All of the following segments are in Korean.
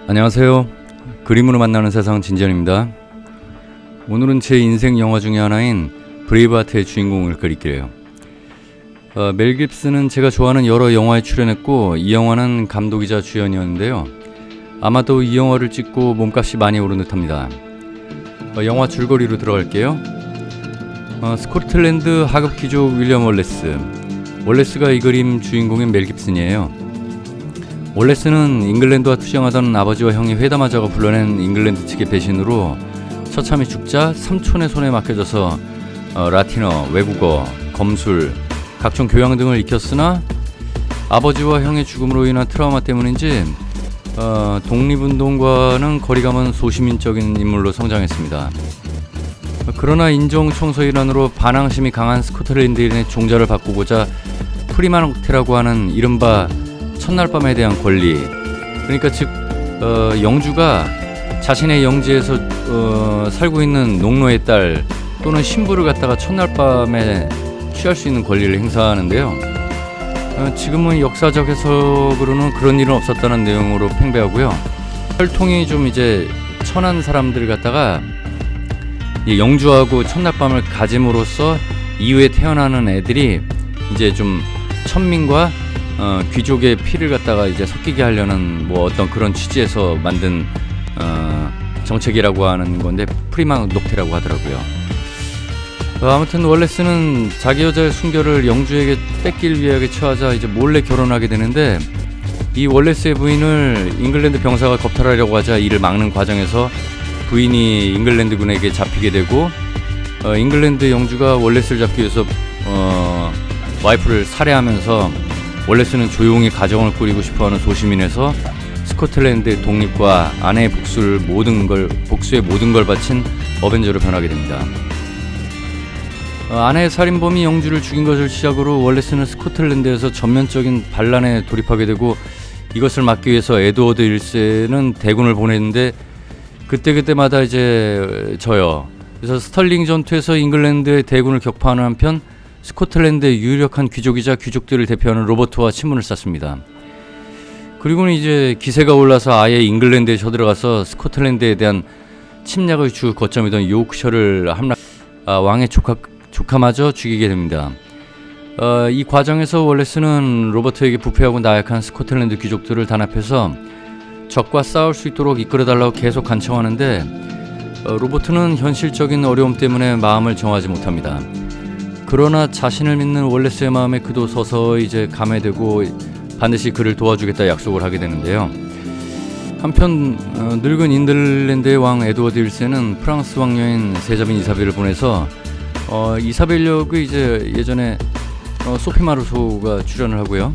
안녕하세요. 그림으로 만나는 세상 진지현입니다. 오늘은 제 인생 영화 중에 하나인 브레이브하트의 주인공을 그릴게요. 멜 깁슨은 제가 좋아하는 여러 영화에 출연했고 이 영화는 감독이자 주연이었는데요. 아마도 이 영화를 찍고 몸값이 많이 오른 듯합니다. 영화 줄거리로 들어갈게요. 스코틀랜드 하급 귀족 윌리엄 월레스가 이 그림 주인공인 멜 깁슨이에요. 월레스는 잉글랜드와 투쟁하던 아버지와 형이 회담하자고 불러낸 잉글랜드 측의 배신으로 처참히 죽자 삼촌의 손에 맡겨져서 라틴어, 외국어, 검술, 각종 교양 등을 익혔으나 아버지와 형의 죽음으로 인한 트라우마 때문인지 독립운동과는 거리가 먼 소시민적인 인물로 성장했습니다. 그러나 인종청소 일환으로 반항심이 강한 스코틀랜드인의 종자를 바꾸고자 프리마노트라고 하는 이른바 첫날 밤에 대한 권리, 그러니까 즉 영주가 자신의 영지에서 살고 있는 농노의 딸 또는 신부를 갖다가 첫날 밤에 취할 수 있는 권리를 행사하는데요. 지금은 역사적 해석으로는 그런 일은 없었다는 내용으로 팽배하고요. 혈통이 좀 이제 천한 사람들을 갖다가 영주하고 첫날 밤을 가짐으로써 이후에 태어나는 애들이 이제 좀 천민과 귀족의 피를 갖다가 이제 섞이게 하려는 뭐 어떤 그런 취지에서 만든 정책이라고 하는 건데 프리마녹테라고 하더라고요. 아무튼 월레스는 자기 여자의 순결을 영주에게 뺏길 위하게 처하자 이제 몰래 결혼하게 되는데 이 월레스의 부인을 잉글랜드 병사가 겁탈하려고 하자 이를 막는 과정에서 부인이 잉글랜드군에게 잡히게 되고 잉글랜드 영주가 월레스를 잡기 위해서 와이프를 살해하면서 월레스는 조용히 가정을 꾸리고 싶어하는 소시민에서 스코틀랜드의 독립과 아내의 복수에 모든 걸 바친 어벤져로 변하게 됩니다. 아내의 살인범이 영주를 죽인 것을 시작으로 월레스는 스코틀랜드에서 전면적인 반란에 돌입하게 되고 이것을 막기 위해서 에드워드 1세는 대군을 보냈는데 그때마다 이제 져요. 그래서 스털링 전투에서 잉글랜드의 대군을 격파하는 한편 스코틀랜드의 유력한 귀족이자 귀족들을 대표하는 로버트와 친분을 쌓습니다. 그리고는 이제 기세가 올라서 아예 잉글랜드에 쳐들어가서 스코틀랜드에 대한 침략의 주 거점이던 요크셔를 왕의 조카마저 죽이게 됩니다. 이 과정에서 월레스는 로버트에게 부패하고 나약한 스코틀랜드 귀족들을 단합해서 적과 싸울 수 있도록 이끌어달라고 계속 간청하는데 로버트는 현실적인 어려움 때문에 마음을 정하지 못합니다. 그러나 자신을 믿는 월레스의 마음에 그도 서서히 이제 감회되고 반드시 그를 도와주겠다 약속을 하게 되는데요. 한편 늙은 잉글랜드의 왕 에드워드 1세는 프랑스 왕녀인 세자빈 이사벨을 보내서 이사벨 역의 이제 예전에 소피 마르소가 출연을 하고요.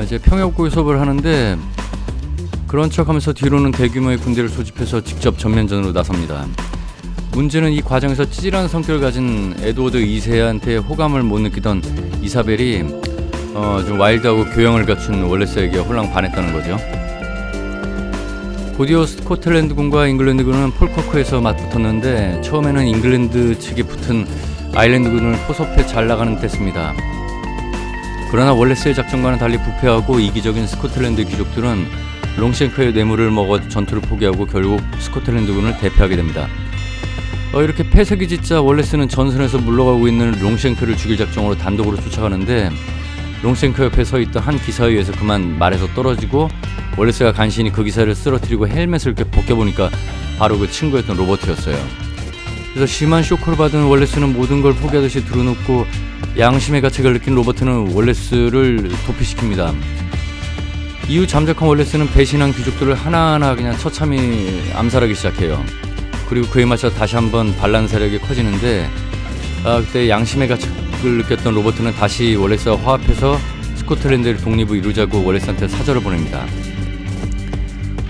이제 평역고의 수업을 하는데 그런 척하면서 뒤로는 대규모의 군대를 소집해서 직접 전면전으로 나섭니다. 문제는 이 과정에서 찌질한 성격을 가진 에드워드 2세한테 호감을 못 느끼던 이사벨이 좀 와일드하고 교양을 갖춘 월레스에게 홀랑 반했다는 거죠. 곧이어 스코틀랜드군과 잉글랜드군은 폴커크에서 맞붙었는데 처음에는 잉글랜드 측에 붙은 아일랜드군을 포섭해 잘 나가는 데였습니다. 그러나 월레스의 작전과는 달리 부패하고 이기적인 스코틀랜드 귀족들은 롱쉔크의 뇌물을 먹어 전투를 포기하고 결국 스코틀랜드군을 대표하게 됩니다. 이렇게 패색이 짙자 월레스는 전선에서 물러가고 있는 롱쉔크를 죽일 작정으로 단독으로 쫓아가는데 롱쉔크 옆에 서 있던 한 기사에 의해서 그만 말에서 떨어지고 월레스가 간신히 그 기사를 쓰러뜨리고 헬멧을 벗겨보니까 바로 그 친구였던 로버트였어요. 그래서 심한 쇼크를 받은 월레스는 모든 걸 포기하듯이 두루눕고 양심의 가책을 느낀 로버트는 월레스를 도피시킵니다. 이후 잠적한 월레스는 배신한 귀족들을 하나하나 그냥 처참히 암살하기 시작해요. 그리고 그에 맞춰 다시 한번 반란 세력이 커지는데 그때 양심의 가책을 느꼈던 로버트는 다시 월레스와 화합해서 스코틀랜드의 독립을 이루자고 월레스한테 사절을 보냅니다.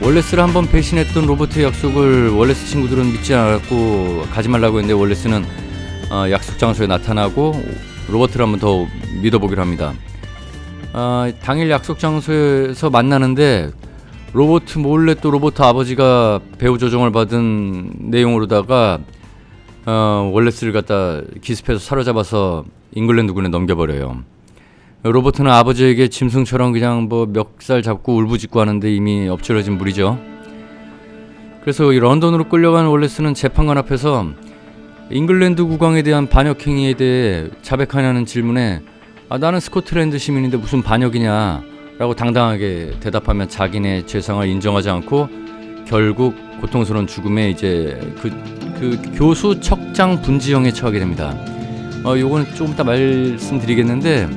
월레스를 한번 배신했던 로버트의 약속을 월레스 친구들은 믿지 않았고 가지 말라고 했는데 월레스는 약속 장소에 나타나고 로버트를 한번 더 믿어보기로 합니다. 당일 약속 장소에서 만나는데 로버트 몰래 또 로버트 아버지가 배후 조종을 받은 내용으로다가 월레스를 갖다 기습해서 사로잡아서 잉글랜드군에 넘겨버려요. 로버트는 아버지에게 짐승처럼 그냥 뭐 멱살 잡고 울부짖고 하는데 이미 엎질러진 물이죠. 그래서 이 런던으로 끌려간 월레스는 재판관 앞에서 잉글랜드 국왕에 대한 반역 행위에 대해 자백하냐는 질문에 나는 스코틀랜드 시민인데 무슨 반역이냐 라고 당당하게 대답하며 자기네 죄상을 인정하지 않고 결국 고통스러운 죽음에 이제 그 교수 척장 분지형에 처하게 됩니다. 요거는 조금 이따 말씀드리겠는데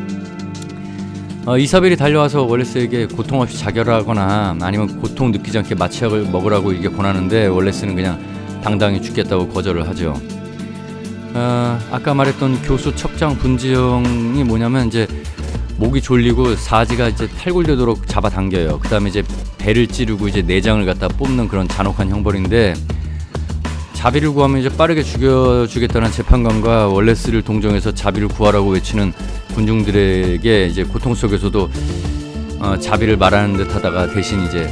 이사벨이 달려와서 월레스에게 고통 없이 자결하거나 아니면 고통 느끼지 않게 마취약을 먹으라고 이게 권하는데 월레스는 그냥 당당히 죽겠다고 거절을 하죠. 아까 말했던 교수 척장 분지형이 뭐냐면 이제 목이 졸리고 사지가 이제 탈골되도록 잡아당겨요. 그 다음에 이제 배를 찌르고 이제 내장을 갖다 뽑는 그런 잔혹한 형벌인데 자비를 구하면 이제 빠르게 죽여주겠다는 재판관과 월레스를 동정해서 자비를 구하라고 외치는 군중들에게 이제 고통 속에서도 자비를 말하는 듯하다가 대신 이제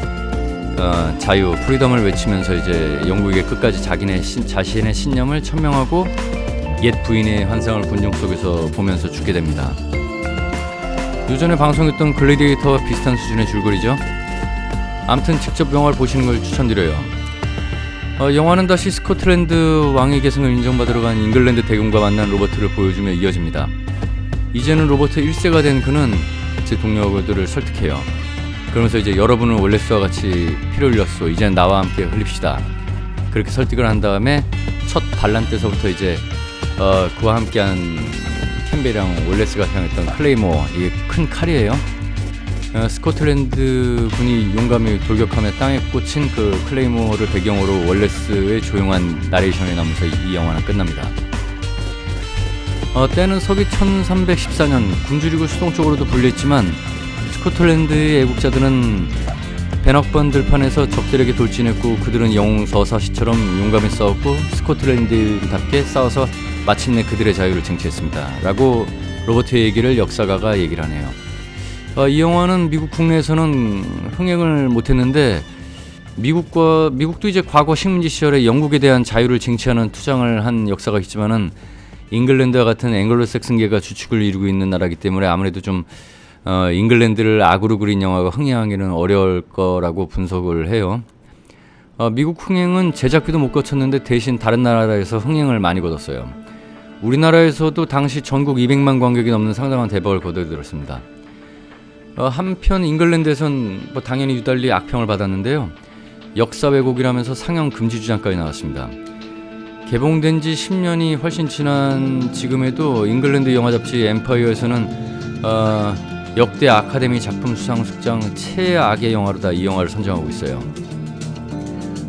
자유, 프리덤을 외치면서 이제 영국의 끝까지 자신의 신념을 천명하고 옛 부인의 환상을 군중 속에서 보면서 죽게 됩니다. 요전에 방송했던 글래디에이터와 비슷한 수준의 줄거리죠. 아무튼 직접 영화를 보시는 걸 추천드려요. 영화는 다시 스코틀랜드 왕의 계승을 인정받으러 간 잉글랜드 대군과 만난 로버트를 보여주며 이어집니다. 이제는 로버트 1세가 된 그는 제 동료들을 설득해요. 그러면서 이제 여러분은 월레스와 같이 피를 흘렸소. 이제는 나와 함께 흘립시다. 그렇게 설득을 한 다음에 첫 반란 때서부터 이제 그와 함께한 캠벨이랑 월레스가 사용했던 클레이모, 이게 큰 칼이에요. 스코틀랜드 군이 용감히 돌격하며 땅에 꽂힌 그 클레이모를 배경으로 월레스의 조용한 나레이션이 나오면서 이 영화는 끝납니다. 때는 서기 1314년 굶주리고 수동적으로도 불렸지만 스코틀랜드의 애국자들은 벤업번 들판에서 적들에게 돌진했고 그들은 영웅 서사시처럼 용감히 싸웠고 스코틀랜드답게 싸워서 마침내 그들의 자유를 쟁취했습니다. 라고 로버트의 얘기를 역사가가 얘기를 하네요. 이 영화는 미국 국내에서는 흥행을 못했는데 미국도 이제 과거 식민지 시절에 영국에 대한 자유를 쟁취하는 투쟁을 한 역사가 있지만은 잉글랜드와 같은 앵글로색슨계가 주축을 이루고 있는 나라이기 때문에 아무래도 좀 잉글랜드를 악으로 그린 영화가 흥행하기는 어려울 거라고 분석을 해요. 미국 흥행은 제작비도 못 거쳤는데 대신 다른 나라에서 흥행을 많이 거뒀어요. 우리나라에서도 당시 전국 200만 관객이 넘는 상당한 대박을 거둬들었습니다. 한편 잉글랜드에선 뭐 당연히 유달리 악평을 받았는데요. 역사 왜곡이라면서 상영 금지 주장까지 나왔습니다. 개봉된 지 10년이 훨씬 지난 지금에도 잉글랜드 영화 잡지 엠파이어에서는 역대 아카데미 작품 수상 숙장 최악의 영화로다 이 영화를 선정하고 있어요.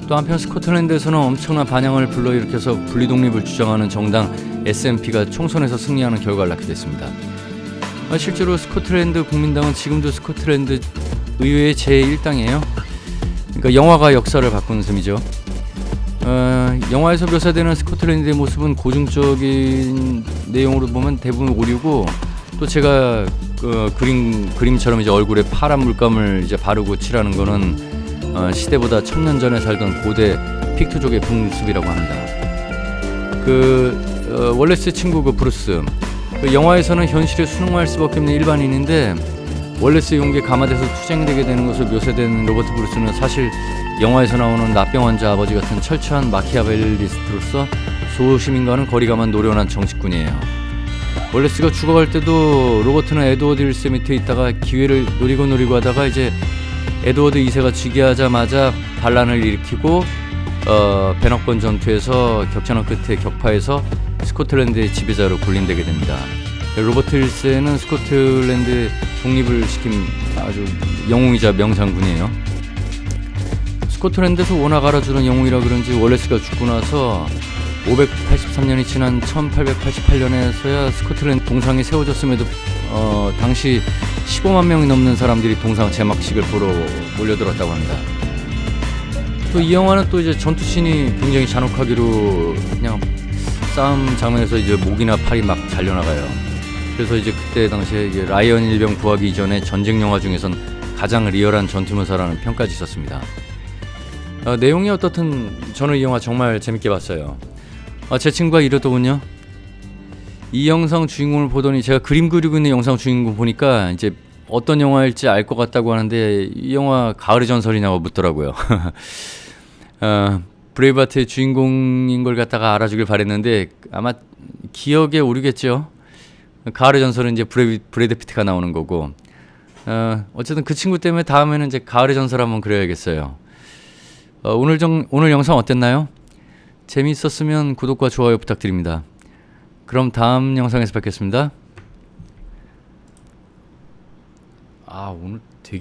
또 한편 스코틀랜드에서는 엄청난 반향을 불러일으켜서 분리독립을 주장하는 정당 SNP가 총선에서 승리하는 결과를 낳게 됐습니다. 실제로 스코틀랜드 국민당은 지금도 스코틀랜드 의회의 제1당이에요. 그러니까 영화가 역사를 바꾸는 셈이죠. 영화에서 묘사되는 스코틀랜드의 모습은 고증적인 내용으로 보면 대부분 오류고 또 제가 그림처럼 이제 얼굴에 파란 물감을 이제 바르고 칠하는 거는 시대보다 1000년 전에 살던 고대 픽투족의 풍습이라고 합니다. 월레스의 친구 브루스, 영화에서는 현실에 순응할 수밖에 없는 일반인인데 월레스의 용기에 감화돼서 투쟁되게 되는 것으로 묘사된 로버트 브루스는 사실 영화에서 나오는 나병 환자 아버지 같은 철저한 마키아벨리스트로서 소시민과는 거리감한 노련한 정치꾼이에요. 월레스가 죽어갈 때도 로버트는 에드워드 1세 밑에 있다가 기회를 노리고 하다가 이제 에드워드 2세가 즉위하자마자 반란을 일으키고 벤업번 전투에서 격전한 끝에 격파해서 스코틀랜드의 지배자로 군림되게 됩니다. 로버트 1세는 스코틀랜드 독립을 시킨 아주 영웅이자 명장군이에요. 스코틀랜드에서 워낙 알아주는 영웅이라 그런지 월레스가 죽고 나서 583년이 지난 1888년에서야 스코틀랜드 동상이 세워졌음에도 당시 15만 명이 넘는 사람들이 동상 제막식을 보러 몰려들었다고 합니다. 또 이 영화는 또 이제 전투씬이 굉장히 잔혹하기로 그냥 싸움 장면에서 이제 목이나 팔이 막 잘려나가요. 그래서 이제 그때 당시에 이제 라이언 일병 구하기 이전에 전쟁 영화 중에선 가장 리얼한 전투 묘사라는 평까지 있었습니다. 내용이 어떻든 저는 이 영화 정말 재밌게 봤어요. 제 친구가 이러더군요. 이 영상 주인공을 보더니 제가 그림 그리고 있는 영상 주인공 보니까 이제 어떤 영화일지 알 것 같다고 하는데 이 영화 가을의 전설이냐고 묻더라고요. 브레이브하트의 주인공인 걸 갖다가 알아주길 바랬는데 아마 기억에 오르겠죠. 가을의 전설은 이제 브래드 피트가 나오는 거고 어쨌든 그 친구 때문에 다음에는 이제 가을의 전설 한번 그려야겠어요. 오늘 영상 어땠나요? 재미있었으면 구독과 좋아요 부탁드립니다. 그럼 다음 영상에서 뵙겠습니다. 오늘